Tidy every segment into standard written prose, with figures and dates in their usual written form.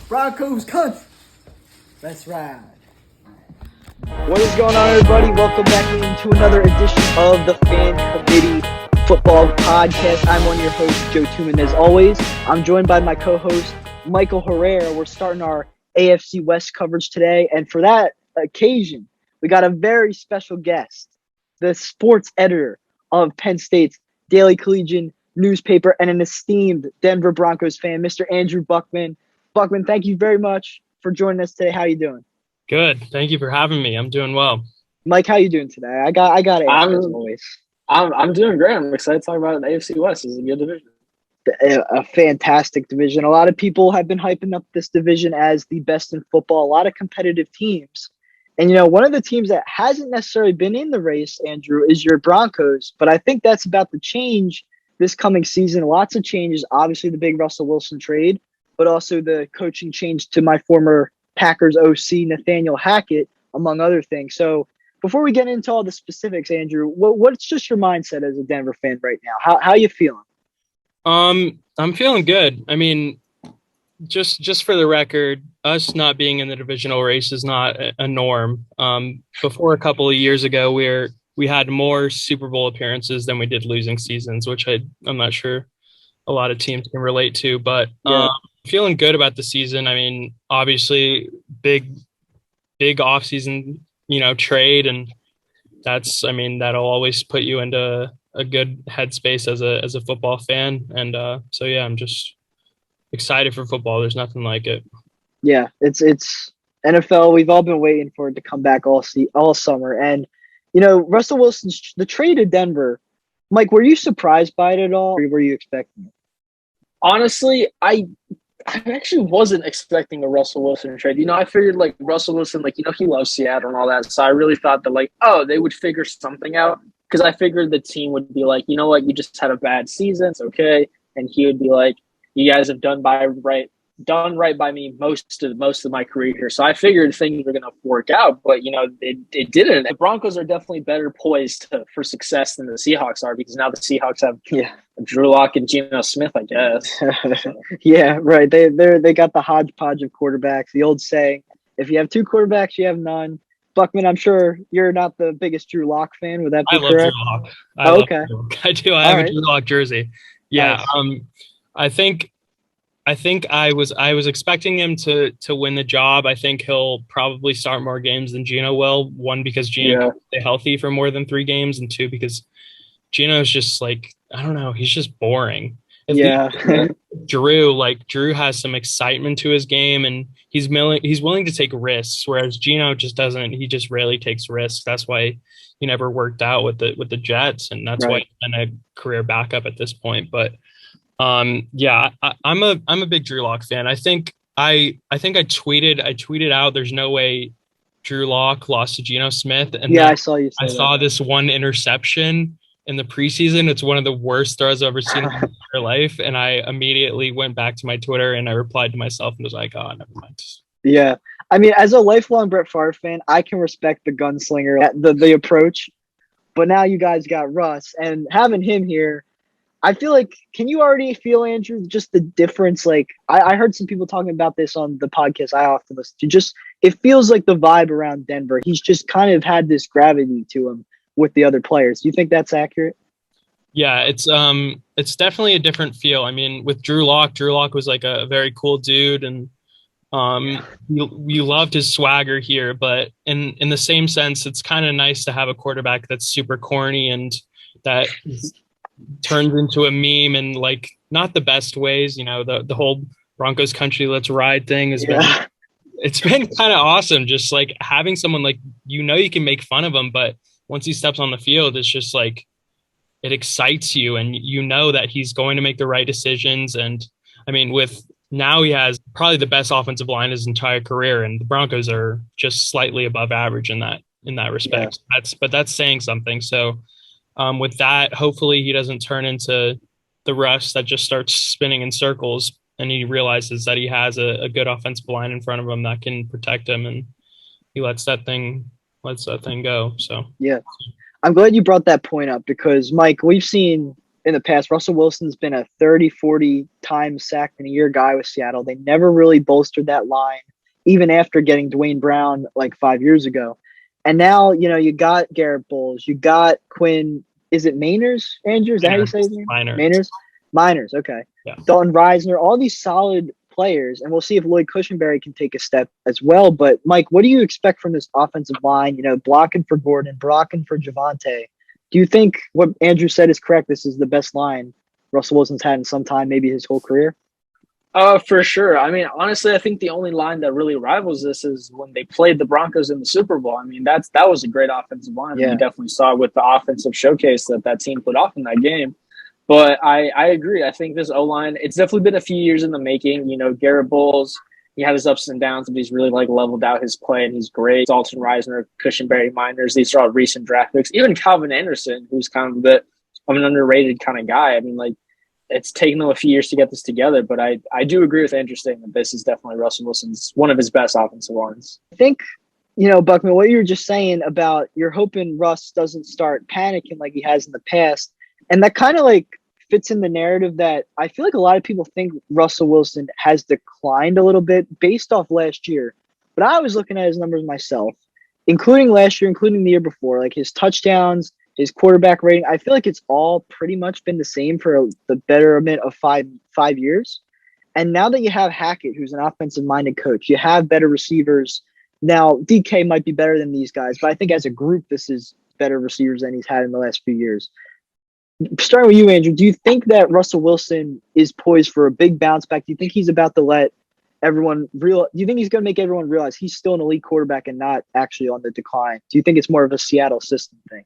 Broncos country. Let's ride. What is going on, everybody? Welcome back into another edition of the Fan Committee Football Podcast. I'm one of your hosts, Joe Tuman. As always, I'm joined by my co-host, Michael Herrera. We're starting our AFC West coverage today, and for that occasion, we got a very special guest, the sports editor of Penn State's Daily Collegian newspaper and an esteemed Denver Broncos fan, Mr. Andrew Buckman. Buckman, thank you very much for joining us today. How you doing? Good. Thank you for having me. I'm doing well. Mike, how you doing today? I got it as always. I'm doing great. I'm excited to talk about the AFC West. It's a good division. A fantastic division. A lot of people have been hyping up this division as the best in football. A lot of competitive teams. And, one of the teams that hasn't necessarily been in the race, Andrew, is your Broncos. But I think that's about to change this coming season. Lots of changes. Obviously, the big Russell Wilson trade, but also the coaching change to my former Packers OC, Nathaniel Hackett, among other things. So before we get into all the specifics, Andrew, what's just your mindset as a Denver fan right now? How you feeling? I'm feeling good. I mean, just for the record, us not being in the divisional race is not a norm. Before a couple of years ago, we had more Super Bowl appearances than we did losing seasons, which I'm not sure a lot of teams can relate to, but feeling good about the season. I mean, obviously big offseason, trade, and that'll always put you into a good headspace as a football fan. And so yeah, I'm just excited for football. There's nothing like it. Yeah, it's NFL. We've all been waiting for it to come back all summer. And Russell Wilson's the trade to Denver. Mike, were you surprised by it at all, or were you expecting it? Honestly, I actually wasn't expecting a Russell Wilson trade. I figured Russell Wilson, he loves Seattle and all that. So I really thought that they would figure something out, because I figured the team would be like, you know what, you just had a bad season. It's okay. And he would be like, you guys have done right by me most of my career here. So I figured things were going to work out, but it didn't. The Broncos are definitely better poised for success than the Seahawks are, because now the Seahawks have Drew Lock and Geno Smith, I guess. Yeah, right. They got the hodgepodge of quarterbacks. The old saying, if you have two quarterbacks, you have none. Buckman, I'm sure you're not the biggest Drew Lock fan. Would that be correct? I love okay. Drew Lock. I do. I have a Drew Lock jersey. Yeah. Nice. I think I was expecting him to win the job. I think he'll probably start more games than Geno will. One, because Geno can stay healthy for more than 3 games, and 2, because Geno's just I don't know, he's just boring. Drew has some excitement to his game, and he's willing to take risks, whereas Geno just doesn't. He just rarely takes risks. That's why he never worked out with the Jets, and that's why he's been a career backup at this point. But I'm a big Drew Lock fan. I think I tweeted out there's no way Drew Lock lost to Geno Smith, and I saw you. I saw this one interception in the preseason. It's one of the worst throws I've ever seen in my entire life, and I immediately went back to my Twitter and I replied to myself and was like, "Oh, never mind." Yeah, I mean, as a lifelong Brett Favre fan, I can respect the gunslinger, the approach, but now you guys got Russ, and having him here, I feel like, can you already feel, Andrew, just the difference? I heard some people talking about this on the podcast I often listen to. It feels like the vibe around Denver. He's just kind of had this gravity to him with the other players. Do you think that's accurate? Yeah, it's definitely a different feel. I mean, with Drew Lock was like a very cool dude, and you loved his swagger here, but in the same sense, it's kind of nice to have a quarterback that's super corny and that turns into a meme in not the best ways. The whole Broncos country let's ride thing has been it's been kind of awesome, just having someone you can make fun of him, but once he steps on the field, it's just it excites you, and that he's going to make the right decisions. And I mean, now he has probably the best offensive line his entire career, and the Broncos are just slightly above average in that respect. That's saying something. So with that, hopefully he doesn't turn into the Russ that just starts spinning in circles, and he realizes that he has a good offensive line in front of him that can protect him, and he lets that thing go. So yeah, I'm glad you brought that point up, because Mike, we've seen in the past. Russell Wilson's been a 30, 40 times sacked in a year guy with Seattle. They never really bolstered that line, even after getting Dwayne Brown like 5 years ago. And now, you got Garrett Bowles, you got Quinn. Is it Mainers, Andrew? Is that how you say his name? Miners, okay. Yeah. Dalton Reisner, all these solid players, and we'll see if Lloyd Cushenberry can take a step as well. But, Mike, what do you expect from this offensive line, blocking for Gordon, blocking for Javonte? Do you think what Andrew said is correct? This is the best line Russell Wilson's had in some time, maybe his whole career? For sure. I mean, honestly, I think the only line that really rivals this is when they played the Broncos in the Super Bowl. I mean, that was a great offensive line. Yeah. You definitely saw with the offensive showcase that team put off in that game. But I agree. I think this O-line, it's definitely been a few years in the making. Garrett Bowles, he had his ups and downs, but he's really leveled out his play, and he's great. Dalton Reisner, Cushenberry, Miners, these are all recent draft picks. Even Calvin Anderson, who's kind of a bit of an underrated kind of guy. I mean, it's taken them a few years to get this together, but I do agree with Andrew saying that this is definitely Russell Wilson's one of his best offensive lines. I think, Buckman, what you were just saying about you're hoping Russ doesn't start panicking like he has in the past. And that kind of fits in the narrative that I feel like a lot of people think Russell Wilson has declined a little bit based off last year. But I was looking at his numbers myself, including last year, including the year before, his touchdowns, his quarterback rating. I feel like it's all pretty much been the same for the betterment of five years. And now that you have Hackett, who's an offensive-minded coach, you have better receivers. Now, DK might be better than these guys, but I think as a group, this is better receivers than he's had in the last few years. Starting with you, Andrew, do you think that Russell Wilson is poised for a big bounce back? Do you think he's about to let everyone do you think he's going to make everyone realize he's still an elite quarterback and not actually on the decline? Do you think it's more of a Seattle system thing?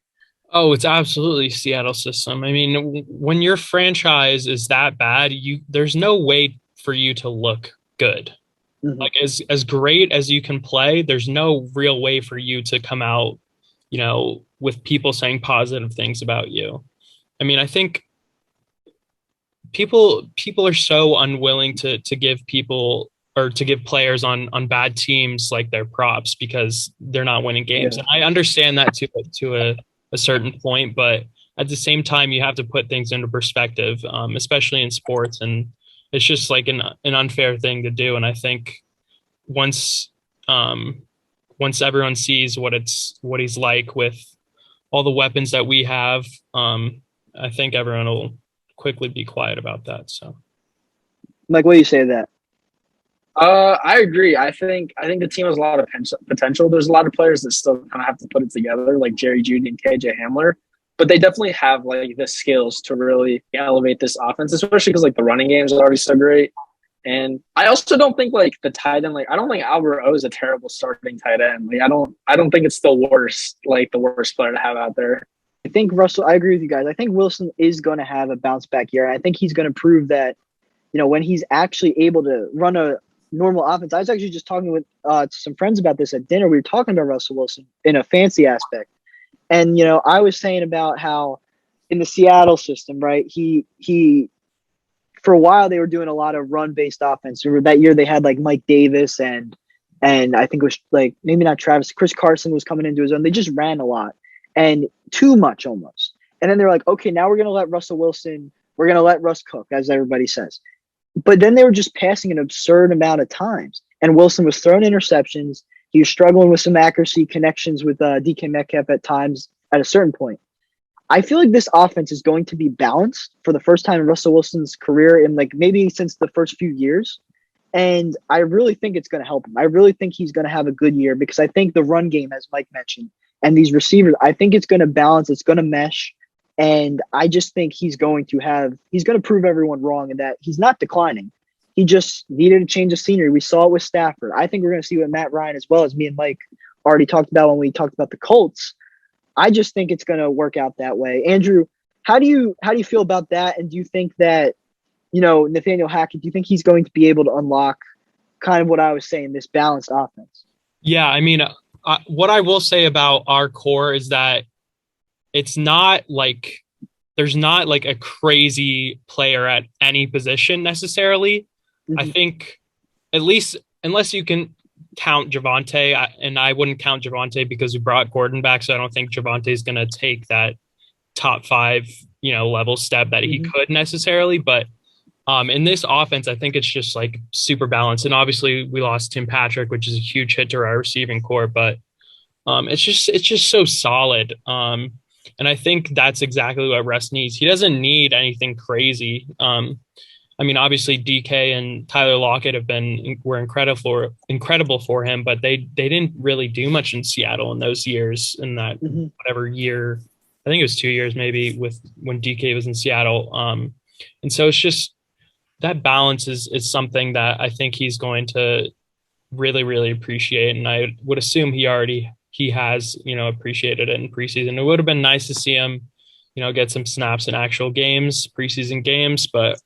Oh, it's absolutely Seattle system. I mean, when your franchise is that bad, there's no way for you to look good. Mm-hmm. As great as you can play, there's no real way for you to come out, with people saying positive things about you. I mean, I think people are so unwilling to give people or to give players on bad teams their props because they're not winning games. Yeah. And I understand that to a certain point, but at the same time, you have to put things into perspective, especially in sports. And it's just an unfair thing to do. And I think once everyone sees what he's like with all the weapons that we have, I think everyone will quickly be quiet about that. So, Mike, what do you say to that? I agree. I think the team has a lot of potential. There's a lot of players that still kind of have to put it together, like Jerry Jeudy and KJ Hamler, but they definitely have the skills to really elevate this offense, especially because the running game is already so great. And I also don't think the tight end, I don't think Albert O is a terrible starting tight end. I don't think it's the worst player to have out there. I think Russell, I agree with you guys. I think Wilson is going to have a bounce back year. I think he's going to prove that, when he's actually able to run a normal offense. I was actually just talking with some friends about this at dinner. We were talking about Russell Wilson in a fancy aspect. And, I was saying about how in the Seattle system, right, he for a while they were doing a lot of run-based offense. Remember that year they had Mike Davis and I think it was maybe not Travis, Chris Carson was coming into his own. They just ran a lot and too much almost. And then they're like, okay, now we're going to let Russ cook, as everybody says. But then they were just passing an absurd amount of times. And Wilson was throwing interceptions. He was struggling with some accuracy connections with DK Metcalf at times at a certain point. I feel like this offense is going to be balanced for the first time in Russell Wilson's career in maybe since the first few years. And I really think it's going to help him. I really think he's going to have a good year because I think the run game, as Mike mentioned, and these receivers, I think it's going to balance. It's going to mesh. And I just think he's going to prove everyone wrong in that he's not declining. He just needed a change of scenery. We saw it with Stafford. I think we're going to see with Matt Ryan as well, as me and Mike already talked about when we talked about the Colts. I just think it's going to work out that way. Andrew, how do you feel about that? And do you think that, Nathaniel Hackett, do you think he's going to be able to unlock kind of what I was saying, this balanced offense? Yeah, I mean, what I will say about our core is that it's not there's not a crazy player at any position necessarily. Mm-hmm. I think at least unless you can count Javonte, and I wouldn't count Javonte because we brought Gordon back, so I don't think Javonte is going to take that top 5, level step that he could necessarily. But in this offense, I think it's just like super balanced. And obviously we lost Tim Patrick, which is a huge hit to our receiving core, but it's just so solid. And I think that's exactly what Russ needs. He doesn't need anything crazy. I mean, obviously DK and Tyler Lockett were incredible for him, but they didn't really do much in Seattle in those years, in that whatever year. I think it was 2 years maybe when DK was in Seattle. And so it's just that balance is something that I think he's going to really, really appreciate. And I would assume he has, appreciated it in preseason. It would have been nice to see him, get some snaps in actual games, preseason games, but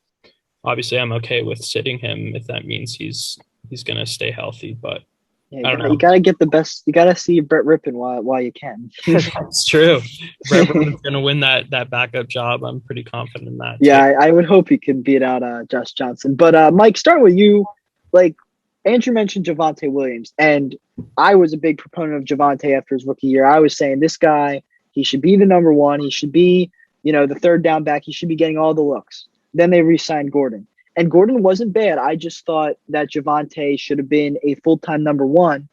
obviously I'm okay with sitting him if that means he's going to stay healthy. But yeah, I don't know. You got to get the best. You got to see Brett Rippon while you can. It's true. Brett Rippon's going to win that backup job. I'm pretty confident in that. Yeah, I would hope he can beat out Josh Johnson. But Mike, starting with you, like Andrew mentioned Javonte Williams, and I was a big proponent of Javonte after his rookie year. I was saying this guy, he should be the number one. He should be, the third down back. He should be getting all the looks. Then they re-signed Gordon. And Gordon wasn't bad. I just thought that Javonte should have been a full-time number one.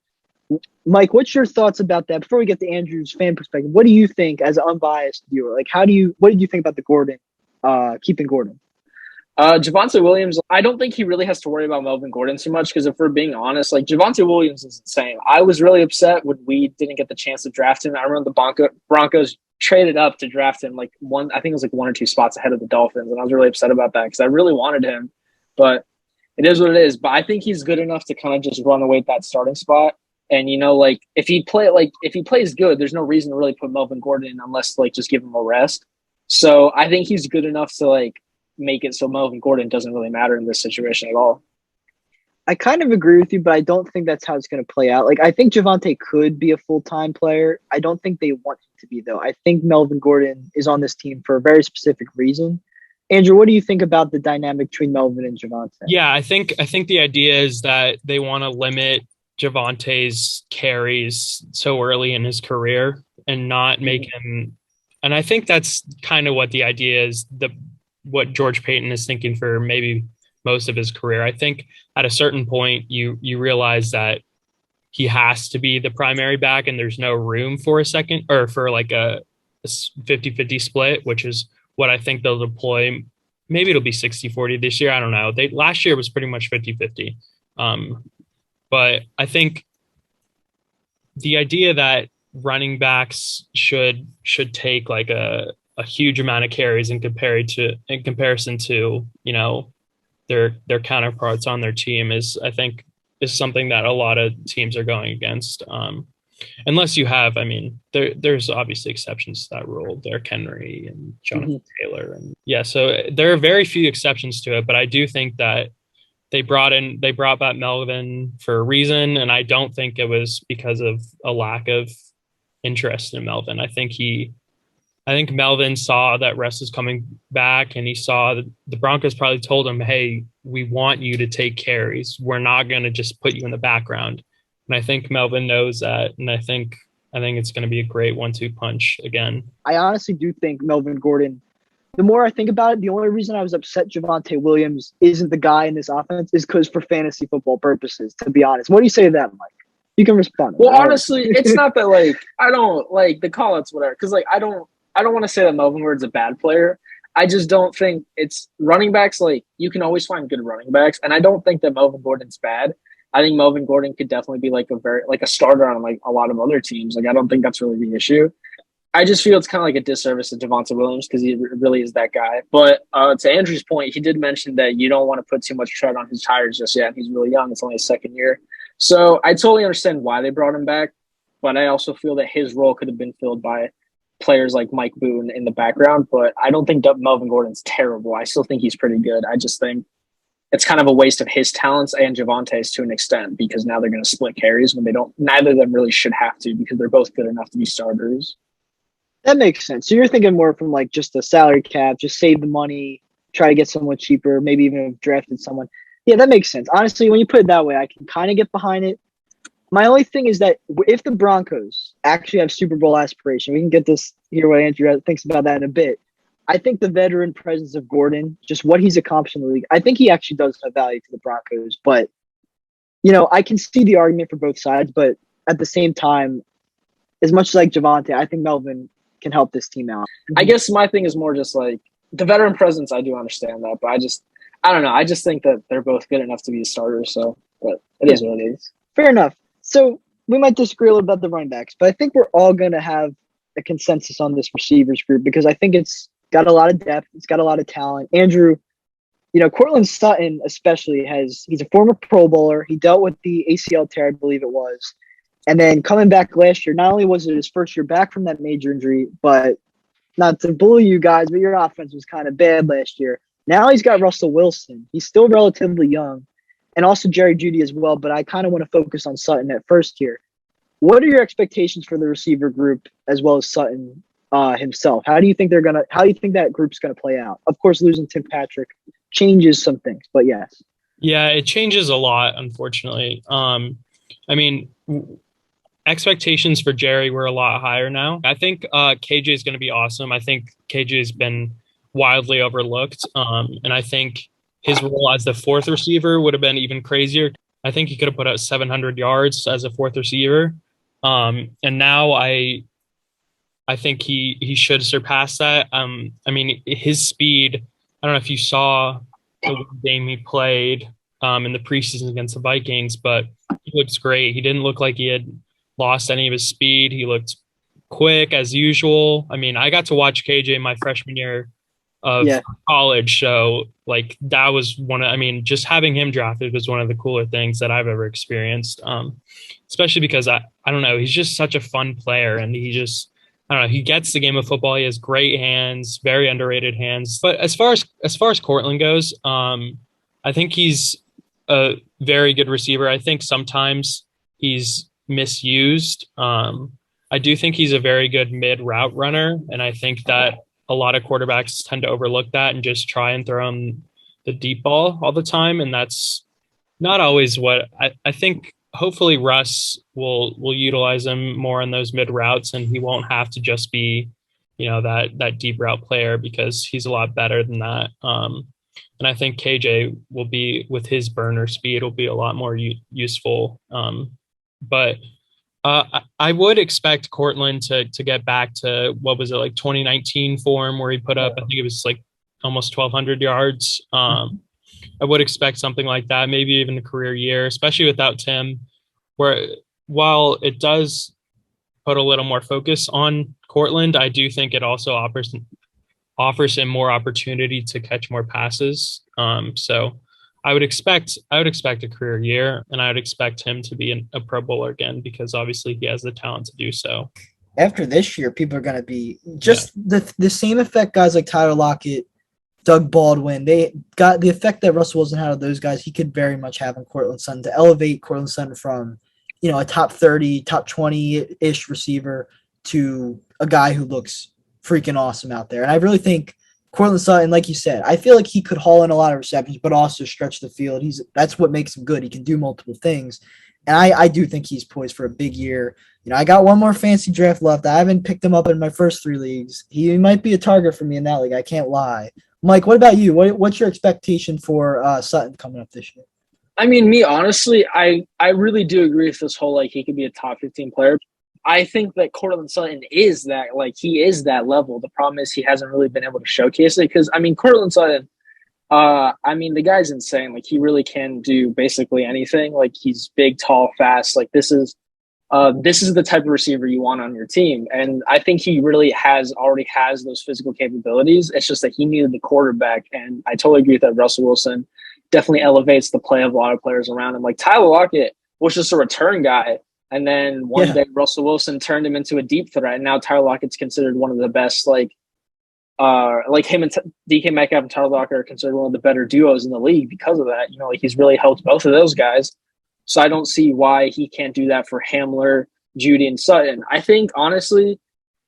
Mike, what's your thoughts about that? Before we get to Andrew's fan perspective, what do you think as an unbiased viewer? Like, what did you think about the Gordon, keeping Gordon? Javonte Williams, I don't think he really has to worry about Melvin Gordon too much, because if we're being honest, like Javonte Williams is insane. I was really upset when we didn't get the chance to draft him. I remember the Broncos traded up to draft him I think it was like 1 or 2 spots ahead of the Dolphins, and I was really upset about that because I really wanted him, but it is what it is. But I think he's good enough to kind of just run away with that starting spot. And if he plays good, there's no reason to really put Melvin Gordon in unless just give him a rest. So I think he's good enough to make it so Melvin Gordon doesn't really matter in this situation at all. I kind of agree with you, but I don't think that's how it's going to play out. I think Javonte could be a full-time player. I don't think they want him to be, though. I think Melvin Gordon is on this team for a very specific reason. Andrew, what do you think about the dynamic between Melvin and Javonte? Yeah, I think the idea is that they want to limit Javonte's carries so early in his career and not make him. And I think that's kind of what the idea is, what George Payton is thinking for maybe most of his career. I think at a certain point you realize that he has to be the primary back and there's no room for a second or for a 50-50 split, which is what I think they'll deploy. Maybe it'll be 60-40 this year. I don't know. Last year was pretty much 50-50. But I think the idea that running backs should take a huge amount of carries in comparison to their counterparts on their team is something that a lot of teams are going against. Unless you have, there's obviously exceptions to that rule. Derrick Henry and Jonathan Taylor, and so there are very few exceptions to it. But I do think that they brought back Melvin for a reason, and I don't think it was because of a lack of interest in Melvin. I think Melvin saw that Russ is coming back, and he saw that the Broncos probably told him, hey, we want you to take carries. We're not going to just put you in the background. And I think Melvin knows that. And I think it's going to be a great 1-2 punch again. I honestly do think Melvin Gordon, the more I think about it, the only reason I was upset Javonte Williams isn't the guy in this offense is because for fantasy football purposes, to be honest. What do you say to that, Mike? You can respond. Well, honestly, it's not that I don't the call outs, whatever. Because I don't want to say that Melvin Gordon's a bad player. I just don't think it's running backs. You can always find good running backs. And I don't think that Melvin Gordon's bad. I think Melvin Gordon could definitely be a starter on a lot of other teams. I don't think that's really the issue. I just feel it's kind of a disservice to Javonte Williams because he really is that guy. But to Andrew's point, he did mention that you don't want to put too much tread on his tires just yet. He's really young. It's only his second year. So I totally understand why they brought him back. But I also feel that his role could have been filled by players like Mike Boone in the background. But I don't think Melvin Gordon's terrible. I still think he's pretty good. I just think it's kind of a waste of his talents and Javonte's to an extent because now they're going to split carries when neither of them really should have to because they're both good enough to be starters. That makes sense. So you're thinking more from just a salary cap, just save the money, try to get someone cheaper, maybe even have drafted someone. Yeah, that makes sense. Honestly, when you put it that way, I can kind of get behind it. My only thing is that if the Broncos actually have Super Bowl aspiration, we can get this hear what Andrew thinks about that in a bit. I think the veteran presence of Gordon, just what he's accomplished in the league, I think he actually does have value to the Broncos. But, I can see the argument for both sides. But at the same time, as much as like Javonte, I think Melvin can help this team out. I guess my thing is more just like the veteran presence. I do understand that, but I don't know. I just think that they're both good enough to be starters. So, but it is what it is. Fair enough. So we might disagree a little about the running backs, but I think we're all going to have a consensus on this receivers group because I think it's got a lot of depth. It's got a lot of talent. Andrew, Cortland Sutton especially he's a former Pro Bowler. He dealt with the ACL tear, I believe it was. And then coming back last year, not only was it his first year back from that major injury, but not to bully you guys, but your offense was kind of bad last year. Now he's got Russell Wilson. He's still relatively young. And also Jerry Jeudy as well, but I kind of want to focus on Sutton at first here. What are your expectations for the receiver group as well as Sutton himself? How do you think that group's gonna play out? Of course, losing Tim Patrick changes some things, but yes. Yeah, it changes a lot, unfortunately. Expectations for Jerry were a lot higher now. I think KJ is going to be awesome. I think KJ has been wildly overlooked, and I think his role as the fourth receiver would have been even crazier. I think he could have put out 700 yards as a fourth receiver. And now I think he should surpass that. His speed, I don't know if you saw the game he played in the preseason against the Vikings, but he looks great. He didn't look like he had lost any of his speed. He looked quick as usual. I got to watch KJ my freshman year of college. So that was just having him drafted was one of the cooler things that I've ever experienced. Especially because I don't know, he's just such a fun player and he gets the game of football. He has great hands, very underrated hands. But as far as Cortland goes, I think he's a very good receiver. I think sometimes he's misused. I do think he's a very good mid route runner. And I think that a lot of quarterbacks tend to overlook that and just try and throw him the deep ball all the time. And that's not always what I think. Hopefully Russ will utilize him more in those mid routes and he won't have to just be, that deep route player because he's a lot better than that. And I think KJ will be, with his burner speed, will be a lot more useful. But I would expect Cortland to get back to, what was it, like 2019 form where he put up, I think it was like almost 1,200 yards. I would expect something like that, maybe even a career year, especially without Tim, where while it does put a little more focus on Cortland, I do think it also offers him more opportunity to catch more passes. So I would expect a career year, and I would expect him to be a Pro Bowler again because obviously he has the talent to do so. After this year, people are going to be just the same effect guys like Tyler Lockett, Doug Baldwin, they got the effect that Russell Wilson had of those guys. He could very much have on Cortland Sutton to elevate Cortland Sutton from, a top 30, top 20-ish receiver to a guy who looks freaking awesome out there. And I really think Cortland Sutton, like you said, I feel like he could haul in a lot of receptions, but also stretch the field. That's what makes him good. He can do multiple things. And I do think he's poised for a big year. I got one more fancy draft left. I haven't picked him up in my first 3 leagues. He might be a target for me in that league. I can't lie. Mike, what about you? What's your expectation for Sutton coming up this year? Me, honestly, I really do agree with this whole, he could be a top 15 player. I think that Cortland Sutton is that, he is that level. The problem is he hasn't really been able to showcase it because, Cortland Sutton, the guy's insane. He really can do basically anything. He's big, tall, fast. This is the type of receiver you want on your team. And I think he really already has those physical capabilities. It's just that he needed the quarterback. And I totally agree with that. Russell Wilson definitely elevates the play of a lot of players around him. Tyler Lockett was just a return guy. And then one day Russell Wilson turned him into a deep threat. And now Tyler Lockett's considered one of the best, him and DK Metcalf and Tyler Lockett are considered one of the better duos in the league because of that. He's really helped both of those guys. So I don't see why he can't do that for Hamler, Jeudy, and Sutton. I think, honestly,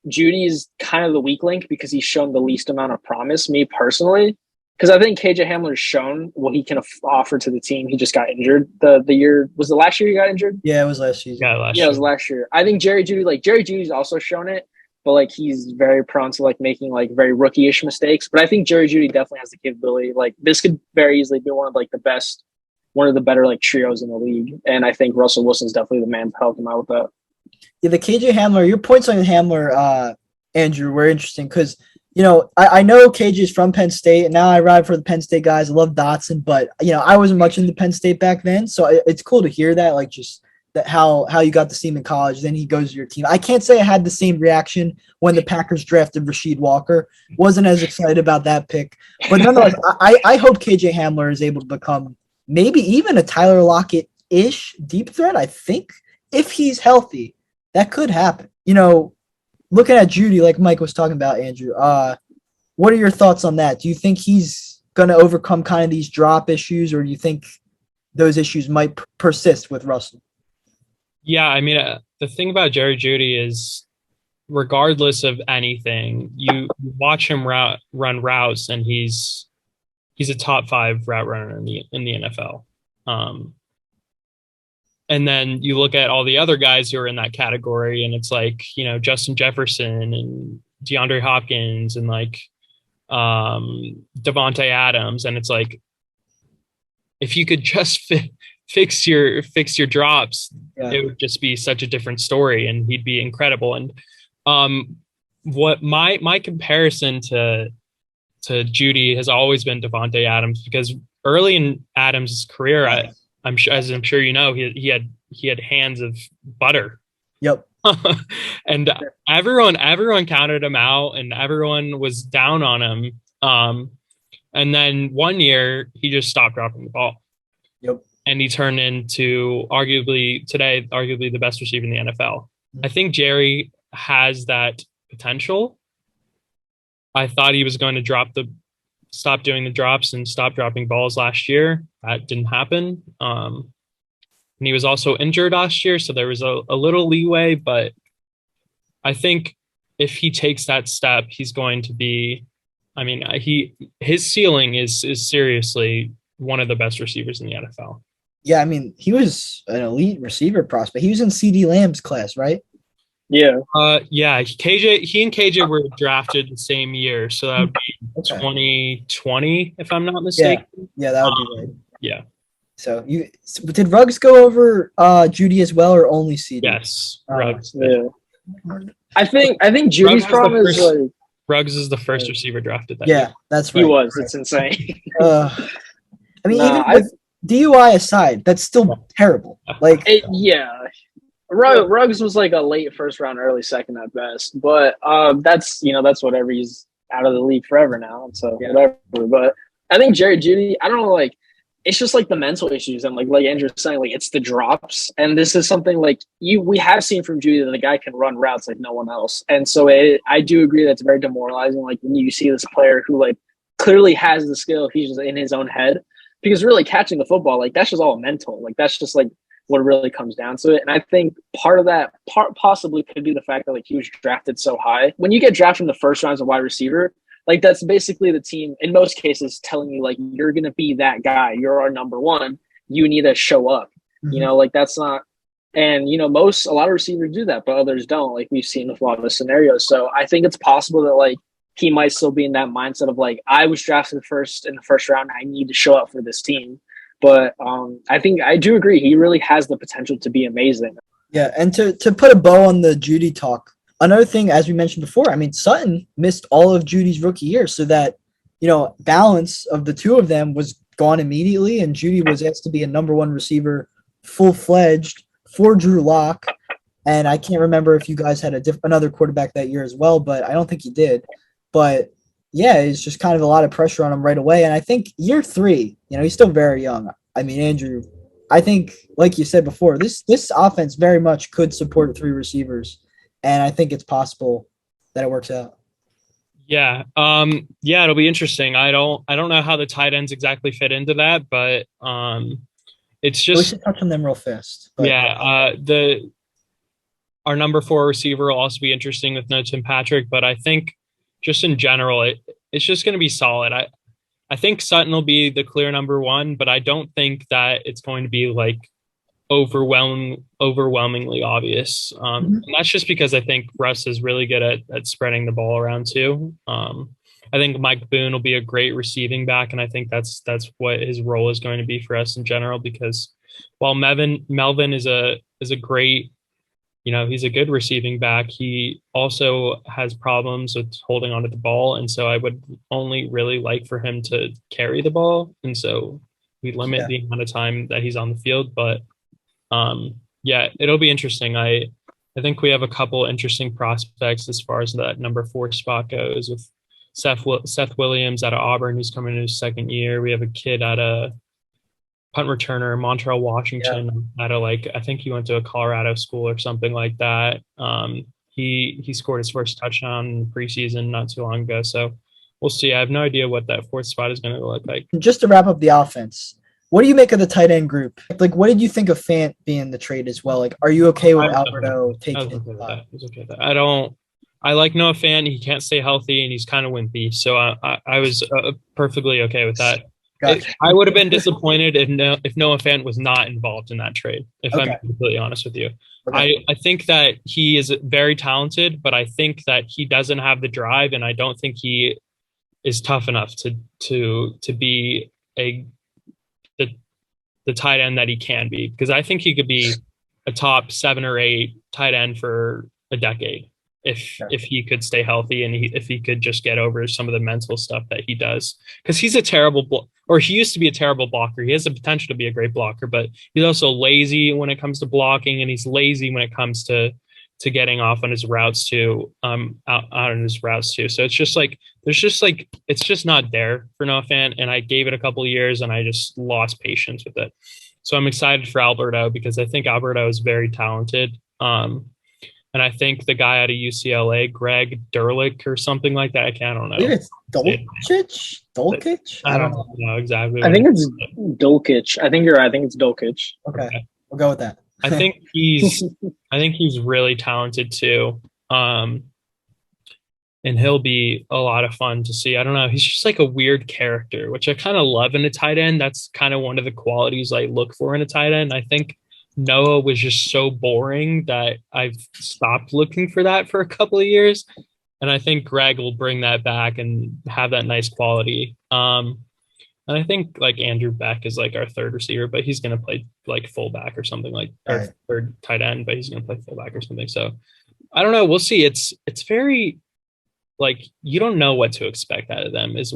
Jeudy is kind of the weak link because he's shown the least amount of promise, me personally. because I think KJ Hamler's shown what he can offer to the team. He just got injured. The year was the last year he got injured. Yeah, it was last season. Yeah, It was last year. I think Jerry Judy's also shown it, but like he's very prone to like making like very rookie-ish mistakes. But I think Jerry Judy definitely has the capability. Like this could very easily be one of the better like trios in the league. And I think Russell Wilson's definitely the man to help him out with that. Yeah, the KJ Hamler, your points on Hamler, Andrew, were interesting because, I know KJ is from Penn State, and now I ride for the Penn State guys. I love Dotson, but, I wasn't much into Penn State back then. So it's cool to hear that, like just that how you got to see him in college. Then he goes to your team. I can't say I had the same reaction when the Packers drafted Rasheed Walker. Wasn't as excited about that pick. But nonetheless, I hope KJ Hamler is able to become maybe even a Tyler Lockett-ish deep threat, I think, if he's healthy. That could happen. Looking at Judy, like Mike was talking about, Andrew, what are your thoughts on that? Do you think he's going to overcome kind of these drop issues, or do you think those issues might persist with Russell? Yeah, I mean, the thing about Jerry Judy is, regardless of anything, you watch him run routes, and he's a top 5 route runner in the NFL. And then you look at all the other guys who are in that category, and it's like, Justin Jefferson and DeAndre Hopkins and like Devontae Adams. And it's like, if you could just fix your drops, it would just be such a different story, and he'd be incredible. And what my comparison to Judy has always been Devontae Adams, because early in Adams' career, I'm sure he had hands of butter. Yep. And everyone counted him out, and everyone was down on him. And then one year he just stopped dropping the ball. Yep. And he turned into arguably the best receiver in the NFL. I think Jerry has that potential. I thought he was going to stop doing the drops and stop dropping balls last year. That didn't happen. And he was also injured last year, so there was a little leeway, but I think if he takes that step, he's going to be, his ceiling is seriously one of the best receivers in the NFL. Yeah, he was an elite receiver prospect. He was in CD Lamb's class, right? Yeah. Yeah. He and KJ were drafted the same year, so that would be 2020, if I'm not mistaken. Yeah, that would be right. Yeah. So did Ruggs go over Judy as well, or only CD? Yes, Ruggs. Yeah. I think Judy's problem is like Ruggs is the first receiver drafted that year. That's right. He was. It's insane. Even with DUI aside, that's still terrible. Ruggs was like a late first round, early second at best. But that's whatever. He's out of the league forever now, so whatever. But I think Jerry Judy, I don't know, like it's just like the mental issues, and like Andrew's saying, like it's the drops, and this is something like we have seen from Judy that the guy can run routes like no one else, and so I do agree that's very demoralizing. Like when you see this player who like clearly has the skill, he's just in his own head, because really catching the football, like that's just all mental, like that's just like what really comes down to it. And I think part of that possibly could be the fact that like he was drafted so high. When you get drafted in the first round as a wide receiver, like that's basically the team in most cases telling you like you're gonna be that guy, you're our number one, you need to show up. Mm-hmm. Like that's not, and a lot of receivers do that, but others don't, like we've seen with a lot of the scenarios. So I think it's possible that like he might still be in that mindset of like, I was drafted in the first round, I need to show up for this team. But I think I do agree. He really has the potential to be amazing. Yeah, and to put a bow on the Judy talk, another thing, as we mentioned before, Sutton missed all of Judy's rookie year, so that, balance of the two of them was gone immediately, and Judy was asked to be a number one receiver, full-fledged, for Drew Lock. And I can't remember if you guys had another quarterback that year as well, but I don't think you did. But yeah, it's just kind of a lot of pressure on him right away. And I think year 3, he's still very young. Andrew, I think, like you said before, this offense very much could support 3 receivers. And I think it's possible that it works out. Yeah. It'll be interesting. I don't know how the tight ends exactly fit into that, but it's just, we should touch on them real fast. But, our number 4 receiver will also be interesting with no Tim Patrick, but I think just in general, it's just going to be solid. I think Sutton will be the clear number one, but I don't think that it's going to be like overwhelmingly obvious. And that's just because I think Russ is really good at spreading the ball around too. I think Mike Boone will be a great receiving back, and I think that's what his role is going to be for us in general. Because while Melvin is a great, he's a good receiving back, he also has problems with holding onto the ball, and so I would only really like for him to carry the ball, and so we limit the amount of time that he's on the field. But yeah, it'll be interesting. I think we have a couple interesting prospects as far as that number 4 spot goes, with Seth Williams out of Auburn, who's coming in his second year. We have a kid at a punt returner, Montreal Washington, out of I think he went to a Colorado school or something like that. He scored his first touchdown in the preseason not too long ago. So we'll see. I have no idea what that 4th spot is going to look like. Just to wrap up the offense, what do you make of the tight end group? What did you think of Fant being the trade as well? Are you okay with Alberto taking it? I was okay with that. I like Noah Fant. He can't stay healthy, and he's kind of wimpy. So I was perfectly okay with that. Gotcha. I would have been disappointed if Noah Fant was not involved in that trade, if I'm completely honest with you. Okay. I think that he is very talented, but I think that he doesn't have the drive, and I don't think he is tough enough to be the tight end that he can be, because I think he could be a top 7 or 8 tight end for a decade if he could stay healthy, and if he could just get over some of the mental stuff that he does, because he's a terrible he used to be a terrible blocker. He has the potential to be a great blocker, but he's also lazy when it comes to blocking, and he's lazy when it comes to getting off on his routes too, out on his routes too. So it's just it's just not there for Noah Fant, and I gave it a couple of years and I just lost patience with it. So I'm excited for Alberto, because I think Alberto is very talented. And I think the guy out of UCLA, Greg Durlick or something like that, I don't know. It's Dulcich? I don't know exactly. I think it's Dulcich. I think you're right. I think it's Dulcich. Okay. We'll go with that. I think he's really talented too. And he'll be a lot of fun to see. I don't know. He's just like a weird character, which I kind of love in a tight end. That's kind of one of the qualities I look for in a tight end. I think Noah was just so boring that I've stopped looking for that for a couple of years. And I think Greg will bring that back and have that nice quality. And I think Andrew Beck is our 3rd receiver, but he's going to play fullback or something, or 3rd tight end, but he's going to play fullback or something. So I don't know. We'll see. It's very you don't know what to expect out of them is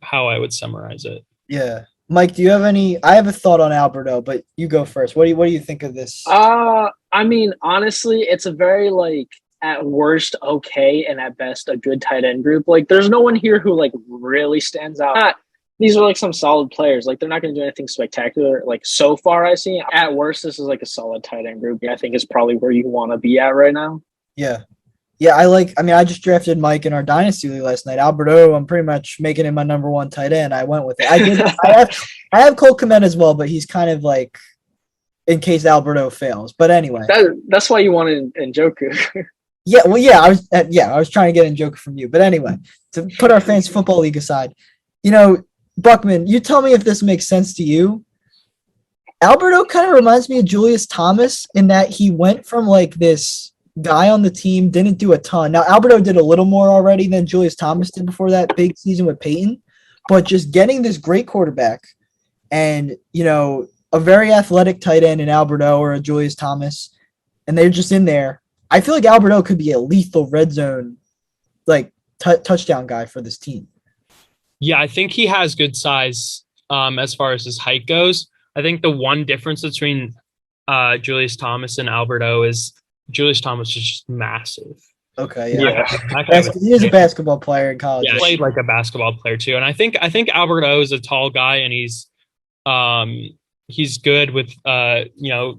how I would summarize it. Yeah. Mike, do you have any? I have a thought on Alberto, but you go first. What do you think of this? I mean, honestly, it's a very at worst okay, and at best a good tight end group. There's no one here who really stands out. These are some solid players. They're not going to do anything spectacular. So far, I see. At worst, this is a solid tight end group. I think is probably where you want to be at right now. Yeah. Yeah, I just drafted Mike in our Dynasty League last night. Alberto, I'm pretty much making him my number 1 tight end. I went with it. I have Cole Kmet as well, but he's kind of in case Alberto fails. But anyway. That's why you wanted Njoku. Yeah, well, yeah, I was trying to get Njoku from you. But anyway, to put our Fantasy Football League aside, Buckman, you tell me if this makes sense to you. Alberto kind of reminds me of Julius Thomas in that he went from this guy on the team, didn't do a ton. Now, Alberto did a little more already than Julius Thomas did before that big season with Peyton, but just getting this great quarterback and, a very athletic tight end in Alberto or a Julius Thomas, and they're just in there. I feel like Alberto could be a lethal red zone, touchdown guy for this team. Yeah, I think he has good size as far as his height goes. I think the one difference between Julius Thomas and Alberto is Julius Thomas is just massive. Okay, yeah. He is a basketball player in college. Yeah, played like a basketball player too. And I think Alberto is a tall guy, and he's good with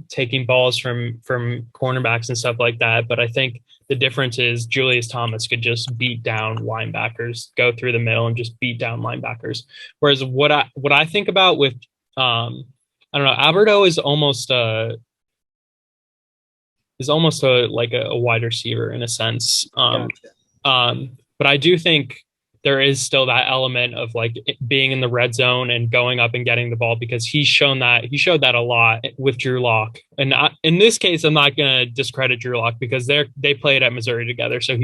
taking balls from cornerbacks and stuff like that. But I think the difference is Julius Thomas could just beat down linebackers, go through the middle and just beat down linebackers. Whereas what I think about with I don't know, Alberto is almost a wide receiver in a sense. But I do think there is still that element of like being in the red zone and going up and getting the ball, because he showed that a lot with Drew Lock. And in this case, I'm not going to discredit Drew Lock because they played at Missouri together. So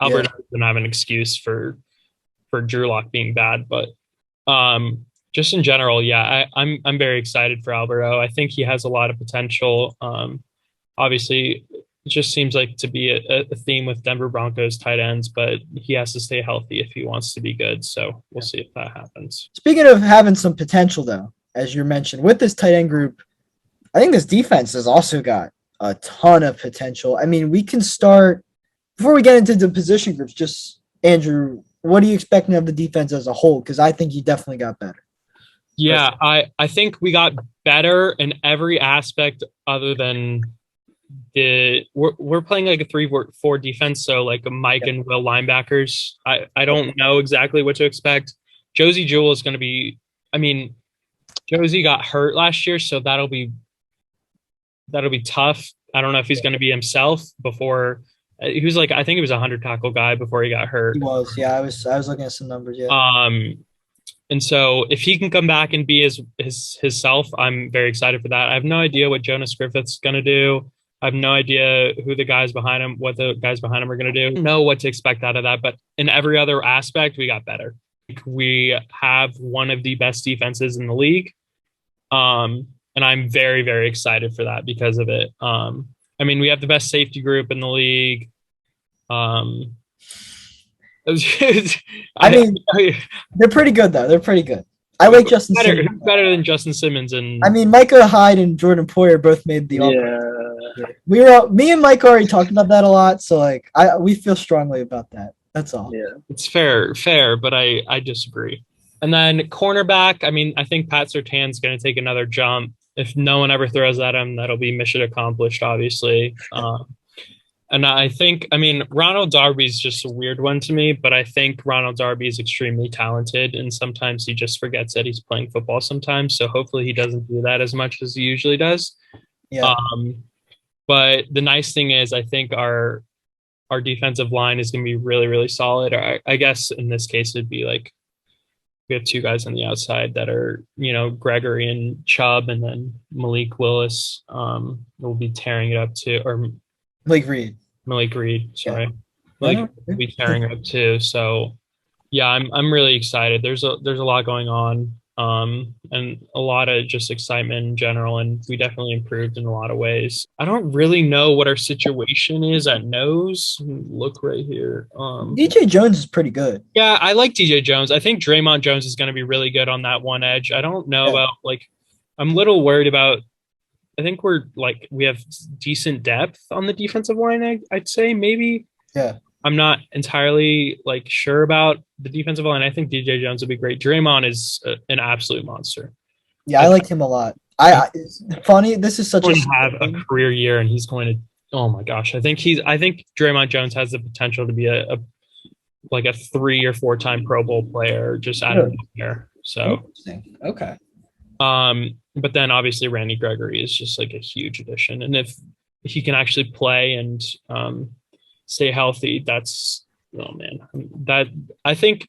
Alberto doesn't have an excuse for Drew Lock being bad. But just in general, I'm very excited for Alberto. I think he has a lot of potential. Obviously, it just seems like to be a theme with Denver Broncos tight ends, but he has to stay healthy if he wants to be good. So we'll see if that happens. Speaking of having some potential, though, as you mentioned, with this tight end group, I think this defense has also got a ton of potential. I mean, we can start before we get into the position groups. Just Andrew, what are you expecting of the defense as a whole? Because I think you definitely got better. Yeah, I think we got better in every aspect other than we're playing like a 3-4 defense, so like a Mike and Will linebackers. I don't know exactly what to expect. Josie Jewell is going to be. I mean, Josie got hurt last year, so that'll be tough. I don't know if he's going to be himself before. He was like, I think he was a 100 tackle guy before he got hurt. He was, yeah. I was looking at some numbers, yeah. And so if he can come back and be his self, I'm very excited for that. I have no idea what Jonas Griffith's going to do. I have no idea what the guys behind him are going to do. I don't know what to expect out of that, but in every other aspect, we got better. We have one of the best defenses in the league. And I'm very, very excited for that because of it. I mean, we have the best safety group in the league. I mean, they're pretty good, though. They're pretty good. I like Justin Simmons. Better than Justin Simmons. And I mean, Micah Hyde and Jordan Poyer both made the me and Mike already talked about that a lot, so like we feel strongly about that. That's all. Yeah, it's fair, but I disagree. And then cornerback, I mean, I think Pat Surtain's going to take another jump. If no one ever throws at him, that'll be mission accomplished, obviously. And I think, I mean, Ronald Darby's just a weird one to me, but I think Ronald Darby is extremely talented, and sometimes he just forgets that he's playing football sometimes. So hopefully he doesn't do that as much as he usually does. Yeah. But the nice thing is, I think our defensive line is going to be really, really solid. I guess in this case, it'd be like we have two guys on the outside that are, Gregory and Chubb, and then Malik Willis will be tearing it up too, or Malik Reed, sorry. Yeah. Malik will be tearing it up too. So yeah, I'm really excited. There's a lot going on. And a lot of just excitement in general, and we definitely improved in a lot of ways. I don't really know what our situation is at nose. Look right here. DJ Jones is pretty good. Yeah, I like DJ Jones. I think Draymond Jones is going to be really good on that one edge. I don't know about I'm a little worried about. I think we have decent depth on the defensive line. I'd say maybe. Yeah. I'm not entirely sure about the defensive line. I think DJ Jones would be great. Draymond is an absolute monster. Yeah, I like him a lot. Funny, this is such have a career year, and he's going to. Oh my gosh, I think Draymond Jones has the potential to be a 3 or 4 time Pro Bowl player just out of nowhere. So okay. But then obviously Randy Gregory is just a huge addition, and if he can actually play and stay healthy, I think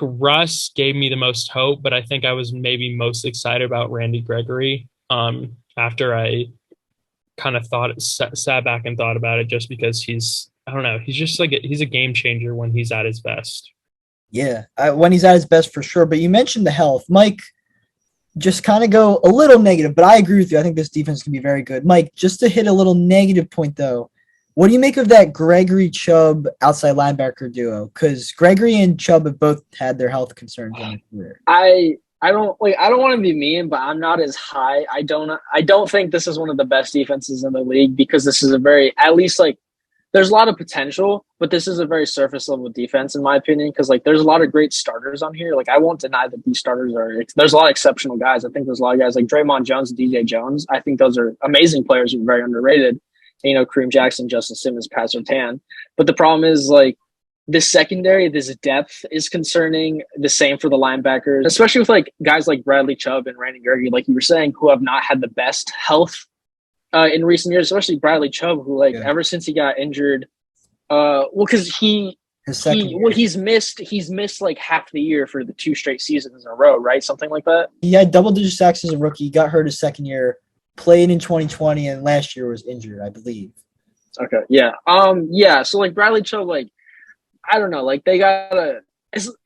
Russ gave me the most hope, but I think I was maybe most excited about Randy Gregory after I kind of sat back and thought about it, just because he's just he's a game changer when he's at his best. Yeah, when he's at his best for sure. But you mentioned the health. Mike, just kind of go a little negative, but I agree with you. I think this defense can be very good. Mike, just to hit a little negative point though, what do you make of that Gregory Chubb outside linebacker duo? Because Gregory and Chubb have both had their health concerns in their career. I don't want to be mean, but I'm not as high. I don't think this is one of the best defenses in the league, because this is there's a lot of potential, but this is a very surface level defense in my opinion. Because there's a lot of great starters on here. I won't deny that these starters there's a lot of exceptional guys. I think there's a lot of guys like Draymond Jones and DJ Jones. I think those are amazing players who are very underrated. Kareem Jackson, Justin Simmons, Pat Surtain. But the problem is this secondary, this depth is concerning. The same for the linebackers, especially with guys like Bradley Chubb and Randy Gregory, like you were saying, who have not had the best health in recent years, especially Bradley Chubb, who ever since he got injured, because he His second year. He's missed like half the year for the 2 straight seasons in a row, right? Something like that. He had double-digit sacks as a rookie. He got hurt his second year, played in 2020, and last year was injured, I believe. Okay, yeah. So like Bradley Chubb, like I don't know, like they gotta.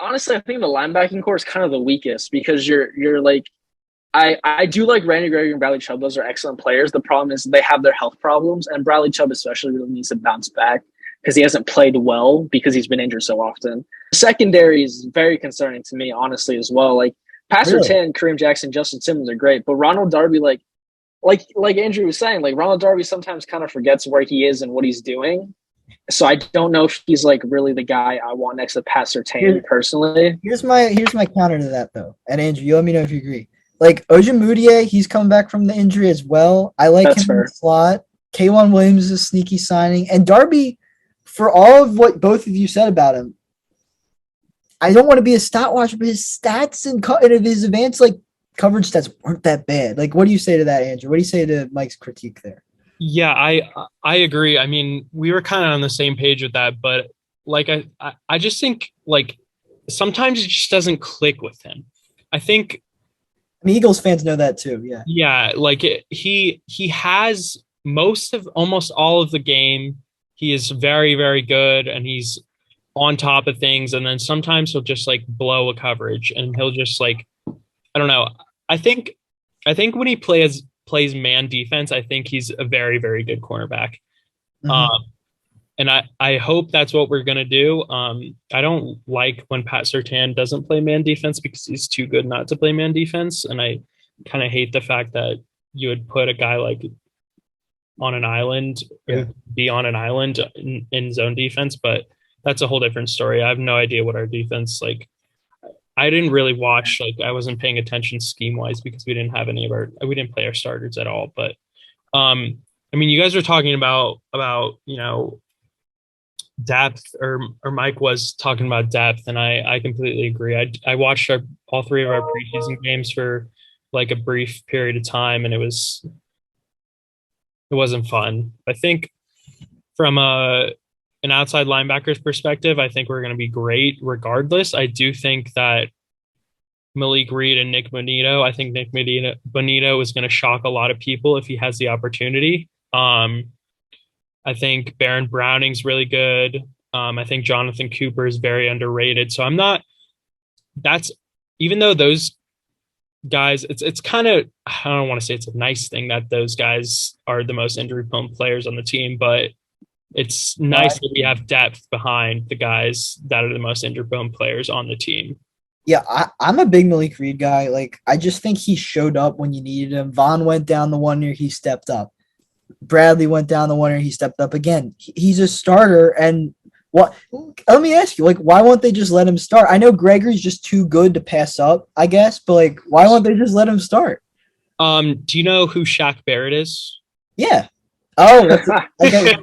Honestly, I think the linebacking core is kind of the weakest because you're like, I do like Randy Gregory and Bradley Chubb. Those are excellent players. The problem is they have their health problems, and Bradley Chubb especially really needs to bounce back because he hasn't played well because he's been injured so often. The secondary is very concerning to me, honestly, as well. Like Pastor Really? Tan, Kareem Jackson, Justin Simmons are great, but Ronald Darby, like Andrew was saying, like Ronald Darby sometimes kind of forgets where he is and what he's doing. So I don't know if he's like really the guy I want next to Pat Surtain personally. Here's my counter to that though. And Andrew, you let me know if you agree. Like Ojemudia, he's coming back from the injury as well. I like That's him in fair. the slot. K'Wan Williams is a sneaky signing. And Darby, for all of what both of you said about him, I don't want to be a stat watcher, but his stats and his advanced like coverage stats weren't that bad. Like, what do you say to that, Andrew? What do you say to Mike's critique there? Yeah, I agree. I mean, we were kind of on the same page with that, but like I just think like sometimes it just doesn't click with him. I think I mean, Eagles fans know that too. Yeah. yeah, like he has almost all of the game. He is very, very good and he's on top of things. And then sometimes he'll just like blow a coverage and he'll just like, I don't know. I think when he plays man defense, I think he's a very, very good cornerback. Mhm. And I hope that's what we're going to do. I don't like when Pat Surtain doesn't play man defense because he's too good not to play man defense. And I kind of hate the fact that you would put a guy like on an island or be on an island in zone defense, but that's a whole different story. I have no idea what our defense like. I didn't really watch, like I wasn't paying attention scheme wise because we didn't play our starters at all. But I mean, you guys were talking about depth, or Mike was talking about depth, and I completely agree. I watched all 3 of our preseason games for like a brief period of time, and it wasn't fun. I think from an outside linebacker's perspective, I think we're going to be great regardless. I do think that Malik Reed and Nick Bonito, I think Nick Bonito is going to shock a lot of people if he has the opportunity. I think Baron Browning's really good. I think Jonathan Cooper is very underrated. So even though those guys, it's kind of, I don't want to say it's a nice thing that those guys are the most injury prone players on the team, but it's nice that we have depth behind the guys that are the most injury prone players on the team. Yeah, I'm a big Malik Reed guy. Like, I just think he showed up when you needed him. Vaughn went down the 1 year, he stepped up. Bradley went down the 1 year, he stepped up again. He's a starter, and what? Let me ask you, like, why won't they just let him start? I know Gregory's just too good to pass up, I guess, but like, why won't they just let him start? Do you know who Shaq Barrett is? Yeah. Oh, I get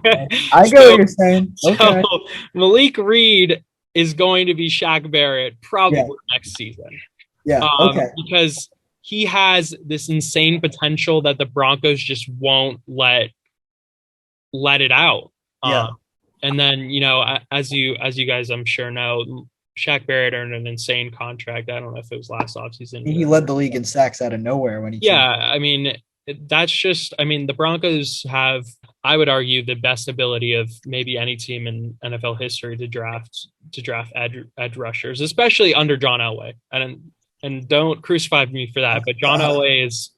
what you're saying. Okay. So Malik Reed is going to be Shaq Barrett probably next season. Yeah. Okay. Because he has this insane potential that the Broncos just won't let it out. Yeah. And then, as you guys I'm sure know, Shaq Barrett earned an insane contract. I don't know if it was last offseason. He led the league in sacks out of nowhere when he came. I mean, the Broncos have, I would argue, the best ability of maybe any team in NFL history to draft edge rushers, especially under John Elway. And don't crucify me for that, but John Elway is,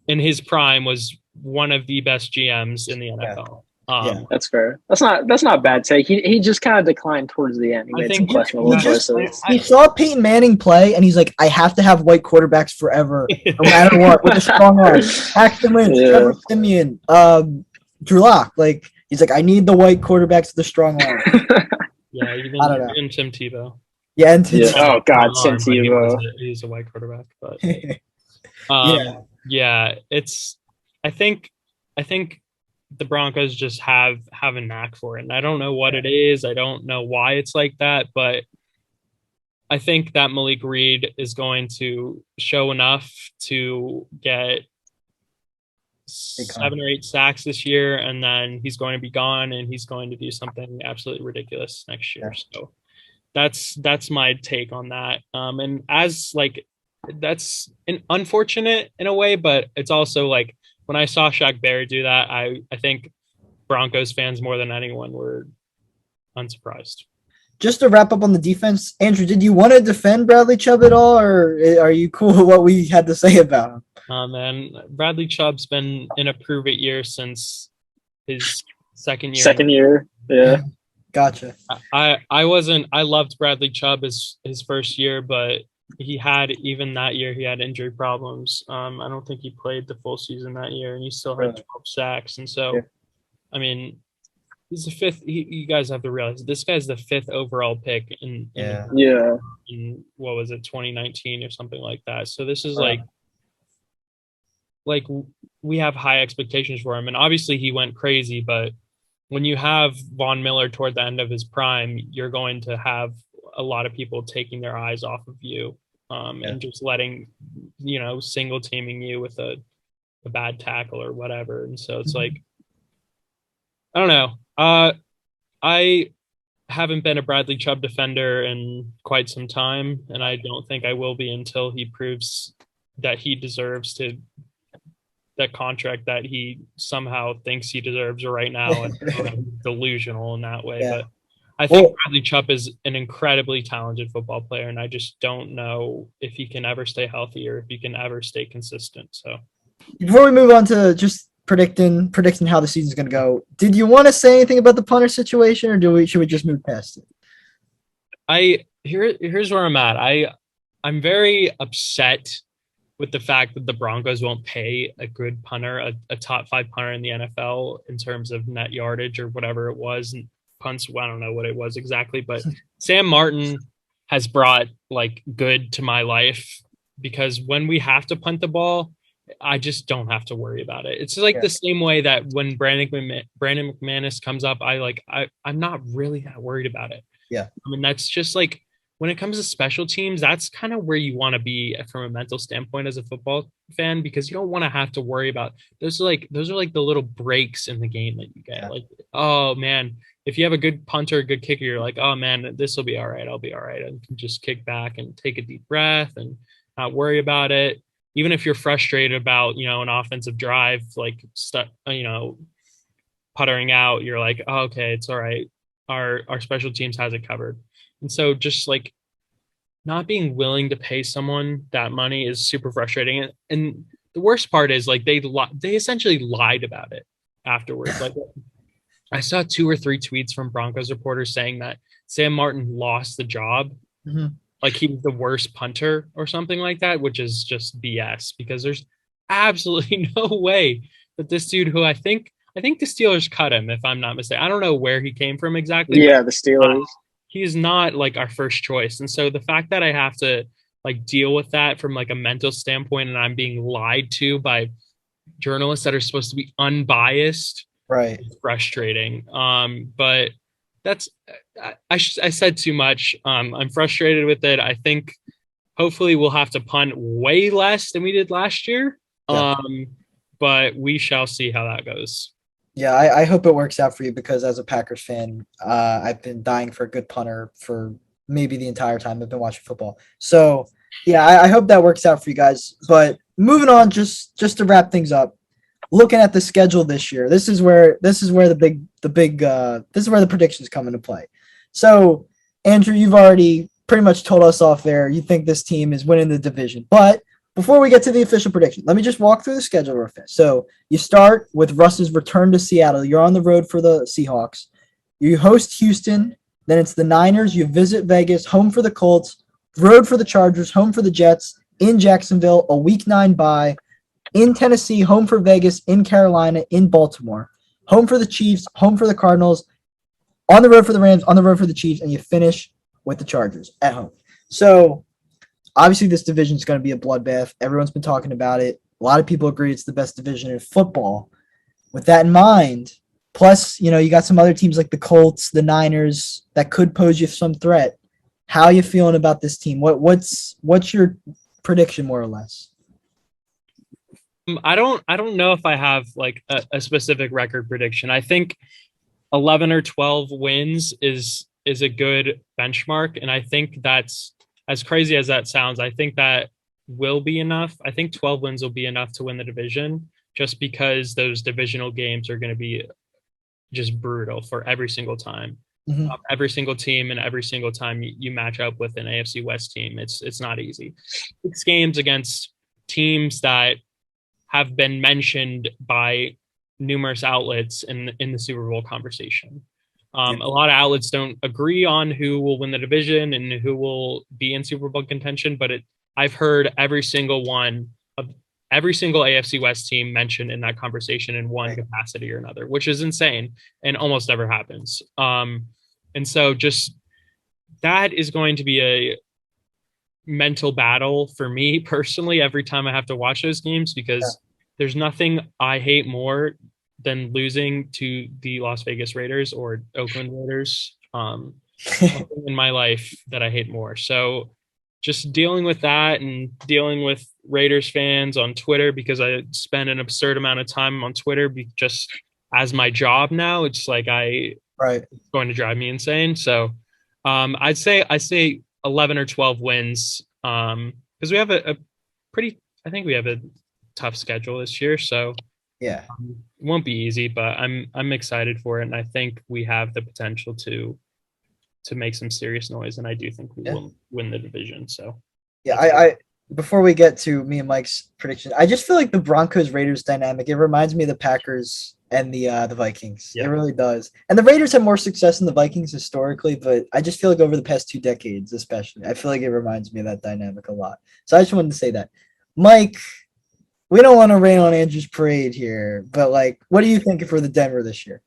in his prime, was one of the best GMs in the NFL. Yeah. That's fair. That's not a bad take. He just kind of declined towards the end. He made some questionable choices. He saw Peyton Manning play, and he's like, I have to have white quarterbacks forever, no matter what, with a strong arm. Paxton Lynch, Trevor Siemian, Drew Lock. Like, he's like, I need the white quarterbacks with the strong arm. Yeah, even Tim Tebow. Yeah, and Oh God, Tim Tebow. He's a white quarterback, but it's. I think the Broncos just have a knack for it, and I don't know what it is. I don't know why it's like that, but I think that Malik Reed is going to show enough to get 7 or 8 sacks this year, and then he's going to be gone, and he's going to do something absolutely ridiculous next year. Yeah. So that's my take on that. And as like that's unfortunate in a way, but it's also like when I saw Shaq Barrett do that, I think Broncos fans more than anyone were unsurprised. Just to wrap up on the defense, Andrew, did you want to defend Bradley Chubb at all, or are you cool with what we had to say about him? And Bradley Chubb's been in a prove it year since his second year. Second year, yeah. Gotcha. I loved Bradley Chubb his first year, but even that year he had injury problems. I don't think he played the full season that year, and he still had 12 sacks. And so, I mean, he's the fifth. You guys have to realize this guy's the 5th overall pick in what was it, 2019 or something like that. So this is like we have high expectations for him, and obviously he went crazy. But when you have Von Miller toward the end of his prime, you're going to have a lot of people taking their eyes off of you, and just letting, single teaming you with a bad tackle or whatever. And so it's like, I don't know. I haven't been a Bradley Chubb defender in quite some time, and I don't think I will be until he proves that he deserves that contract that he somehow thinks he deserves right now, and delusional in that way. But I think Bradley Chubb is an incredibly talented football player, and I just don't know if he can ever stay healthy or if he can ever stay consistent. So before we move on to just predicting how the season's going to go, did you want to say anything about the punter situation, or should we just move past it? Here's where I'm at. I'm very upset with the fact that the Broncos won't pay a good punter, a top 5 punter in the NFL in terms of net yardage or whatever it was. And punts, I don't know what it was exactly, but Sam Martin has brought like good to my life, because when we have to punt the ball, I just don't have to worry about it. It's like the same way that when Brandon McManus comes up, I'm not really that worried about it. Yeah. I mean, that's just like, when it comes to special teams, that's kind of where you want to be from a mental standpoint as a football fan, because you don't want to have to worry about those are like the little breaks in the game that you get. Yeah. Like, oh man, if you have a good punter, a good kicker, you're like, oh man, this will be all right. I'll be all right. And just kick back and take a deep breath and not worry about it. Even if you're frustrated about, an offensive drive, like puttering out, you're like, oh, okay, it's all right. Our special teams has it covered. And so just like not being willing to pay someone that money is super frustrating. And the worst part is like they essentially lied about it afterwards. Like I saw 2 or 3 tweets from Broncos reporters saying that Sam Martin lost the job. Mm-hmm. Like he was the worst punter or something like that, which is just BS, because there's absolutely no way that this dude, who I think the Steelers cut him, if I'm not mistaken. I don't know where he came from exactly. Yeah, the Steelers. He's not like our first choice. And so the fact that I have to like deal with that from like a mental standpoint, and I'm being lied to by journalists that are supposed to be unbiased, right, is frustrating. But that's I said too much. I'm frustrated with it. I think hopefully we'll have to punt way less than we did last year. Yeah. But we shall see how that goes. Yeah, I hope it works out for you, because as a Packers fan, I've been dying for a good punter for maybe the entire time I've been watching football. So, yeah, I hope that works out for you guys. But moving on, just to wrap things up, looking at the schedule this year, this is where the predictions come into play. So, Andrew, you've already pretty much told us off there you think this team is winning the division, but before we get to the official prediction, let me just walk through the schedule real fast. So you start with Russ's return to Seattle. You're on the road for the Seahawks. You host Houston. Then it's the Niners. You visit Vegas, home for the Colts, road for the Chargers, home for the Jets, in Jacksonville, a Week 9 bye, in Tennessee, home for Vegas, in Carolina, in Baltimore, home for the Chiefs, home for the Cardinals, on the road for the Rams, on the road for the Chiefs, and you finish with the Chargers at home. So obviously, this division is going to be a bloodbath. Everyone's been talking about it. A lot of people agree it's the best division in football. With that in mind, plus, you got some other teams like the Colts, the Niners, that could pose you some threat. How are you feeling about this team? What's your prediction, more or less? I don't know if I have like a specific record prediction. I think 11 or 12 wins is a good benchmark, and I think that's, as crazy as that sounds, I think that will be enough. I think 12 wins will be enough to win the division, just because those divisional games are going to be just brutal for every single time. Mhm. Every single team and every single time you match up with an AFC West team, it's not easy. 6 games against teams that have been mentioned by numerous outlets in the Super Bowl conversation. A lot of outlets don't agree on who will win the division and who will be in Super Bowl contention, but I've heard every single one of every single AFC West team mentioned in that conversation in one capacity or another, which is insane and almost never happens. And so just that is going to be a mental battle for me personally every time I have to watch those games, because there's nothing I hate more than losing to the Las Vegas Raiders or Oakland Raiders. Nothing in my life that I hate more. So just dealing with that and dealing with Raiders fans on Twitter, because I spend an absurd amount of time on Twitter just as my job now. It's like Right. it's going to drive me insane. So I say 11 or 12 wins, because we have a pretty, I think we have a tough schedule this year, so Yeah. it won't be easy, but I'm excited for it, and I think we have the potential to make some serious noise, and I do think we will win the division. So Yeah, I before we get to me and Mike's prediction, I just feel like the Broncos Raiders dynamic, it reminds me of the Packers and the Vikings. It really does. And the Raiders have more success than the Vikings historically, but I just feel like over the past 2 decades, especially, I feel like it reminds me of that dynamic a lot. So I just wanted to say that. Mike, we don't want to rain on Andrew's parade here, but like, what do you think for the Denver this year?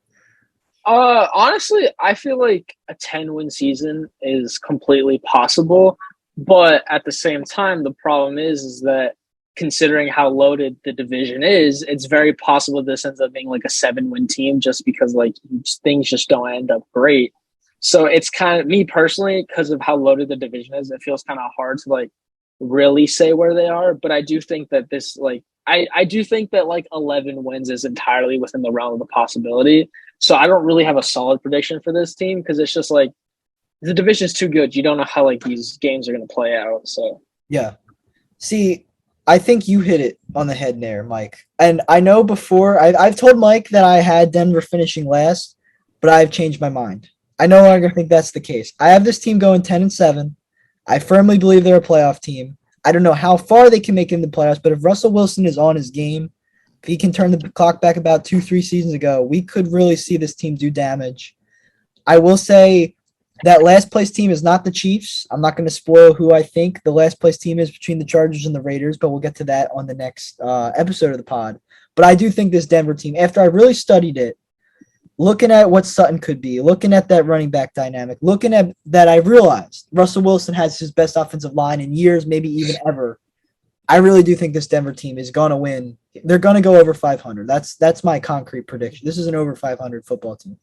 Honestly, I feel like a 10-win season is completely possible, but at the same time, the problem is that considering how loaded the division is, it's very possible this ends up being like a 7-win team just because like things just don't end up great. So it's kind of me personally, because of how loaded the division is, it feels kind of hard to like really say where they are. But I do think that this like I do think that like 11 wins is entirely within the realm of the possibility. So I don't really have a solid prediction for this team because it's just like the division is too good. You don't know how like these games are going to play out. So Yeah. See, I think you hit it on the head there, Mike. And I know before I've told Mike that I had Denver finishing last, but I've changed my mind. I no longer think that's the case. I have this team going 10-7. I firmly believe they're a playoff team. I don't know how far they can make it in the playoffs, but if Russell Wilson is on his game, if he can turn the clock back about 2-3 seasons ago, we could really see this team do damage. I will say that last place team is not the Chiefs. I'm not going to spoil who I think the last place team is between the Chargers and the Raiders, but we'll get to that on the next episode of the pod. But I do think this Denver team, after I really studied it, looking at what Sutton could be, looking at that running back dynamic, looking at that, I realized Russell Wilson has his best offensive line in years, maybe even ever. I really do think this Denver team is going to win. They're going to go over 500. That's my concrete prediction. This is an over 500 football team.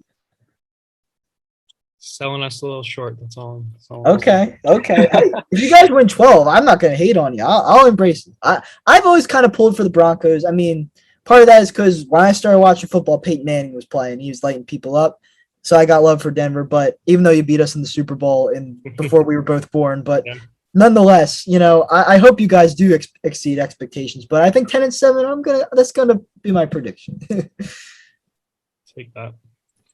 selling us a little short. That's all. Okay. If you guys win 12, I'm not going to hate on you. I'll embrace it. I've always kind of pulled for the Broncos. I mean, part of that is because when I started watching football, Peyton Manning was playing. He was lighting people up. So I got love for Denver. But even though you beat us in the Super Bowl before we were both born, but nonetheless, I hope you guys do exceed expectations. But I think 10-7, that's gonna be my prediction. Take that.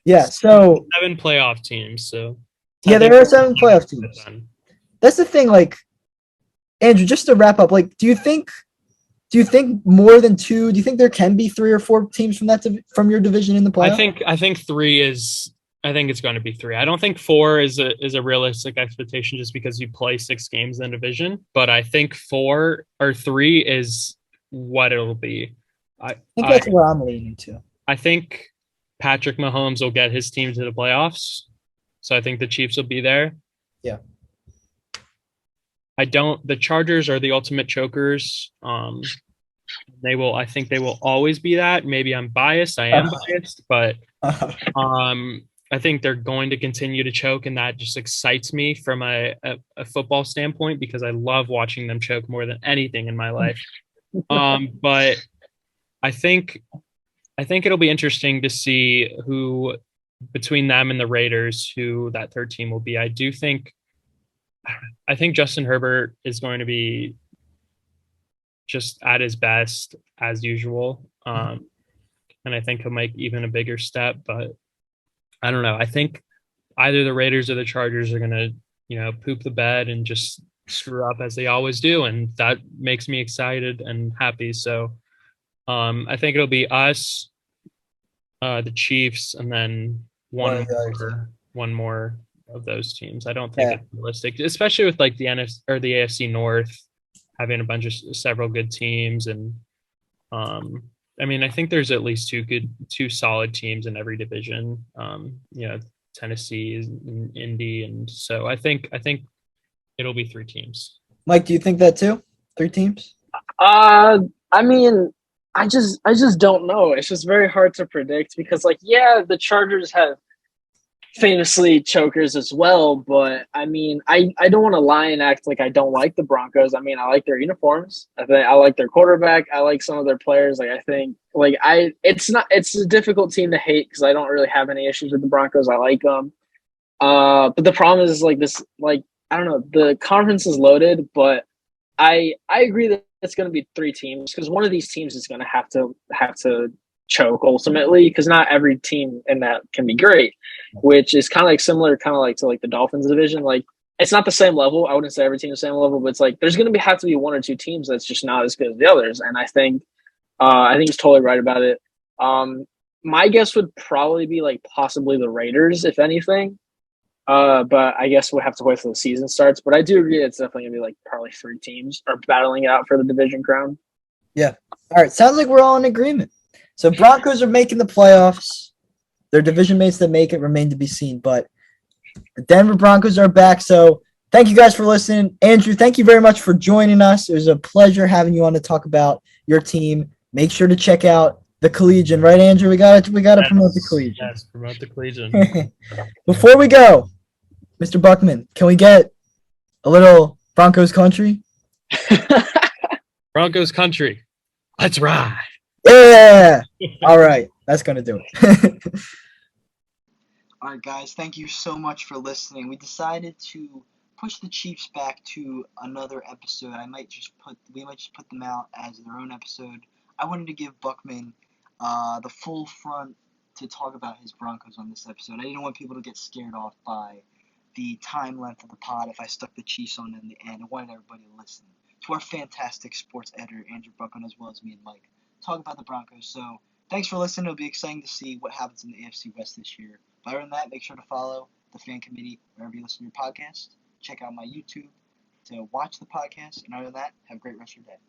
Yeah. So 7 playoff teams. So yeah, there are 7 playoff teams. That's the thing. Like, Andrew, just to wrap up, like, do you think more than 2? Do you think there can be 3 or 4 teams from your division in the playoffs? I think 3 is. I think it's going to be 3. I don't think 4 is a realistic expectation just because you play 6 games in the division. But I think 4 or 3 is what it'll be. I think that's where I'm leaning to. I think Patrick Mahomes will get his team to the playoffs. So I think the Chiefs will be there. Yeah. The Chargers are the ultimate chokers. I think they will always be that. Maybe I'm biased. I am biased, but I think they're going to continue to choke, and that just excites me from a football standpoint because I love watching them choke more than anything in my life. But I think it'll be interesting to see who between them and the Raiders who that third team will be. I think Justin Herbert is going to be just at his best as usual. And I think he'll make even a bigger step, but I don't know. I think either the Raiders or the Chargers are going to, poop the bed and just screw up as they always do. And that makes me excited and happy. So I think it'll be us, the Chiefs, and then one more of those teams. I don't think it's realistic, especially with like the NFC or the AFC North having a bunch of several good teams. And I mean, I think there's at least two solid teams in every division. Tennessee and Indy, and so I think it'll be 3 teams. Mike, do you think that too? 3 teams? I mean, I just don't know. It's just very hard to predict because, like, yeah, the Chargers have famously chokers as well, but I mean, I don't want to lie and act like I don't like the Broncos. I mean, I like their uniforms. I like their quarterback. I like some of their players. Like, I think, it's a difficult team to hate because I don't really have any issues with the Broncos. I like them. But the problem is I don't know, the conference is loaded, but I agree that it's going to be 3 teams because one of these teams is going to have to choke ultimately because not every team in that can be great, which is kind of like similar to like the Dolphins division. Like, it's not the same level. I wouldn't say every team is the same level, but it's like there's going to have to be 1 or 2 teams that's just not as good as the others. And I think he's totally right about it. My guess would probably be like possibly the Raiders, if anything. But I guess we'll have to wait till the season starts. But I do agree it's definitely going to be like probably 3 teams are battling it out for the division crown. Yeah. All right. Sounds like we're all in agreement. So Broncos are making the playoffs. Their division mates that make it remain to be seen. But the Denver Broncos are back. So thank you guys for listening. Andrew, thank you very much for joining us. It was a pleasure having you on to talk about your team. Make sure to check out the Collegian, right, Andrew? We got to promote the Collegian. Yes, promote the Collegian. Before we go, Mr. Buckman, can we get a little Broncos country? Broncos country. Let's ride. Yeah. All right. That's going to do it. All right, guys, thank you so much for listening. We decided to push the Chiefs back to another episode. We might just put them out as their own episode. I wanted to give Buckman the full front to talk about his Broncos on this episode. I didn't want people to get scared off by the time length of the pod if I stuck the Chiefs on in the end. I wanted everybody to listen to our fantastic sports editor, Andrew Buckman, as well as me and Mike, talk about the Broncos. So thanks for listening. It'll be exciting to see what happens in the AFC West this year. But other than that, make sure to follow the Fan Committee wherever you listen to your podcast. Check out my YouTube to watch the podcast. And other than that, have a great rest of your day.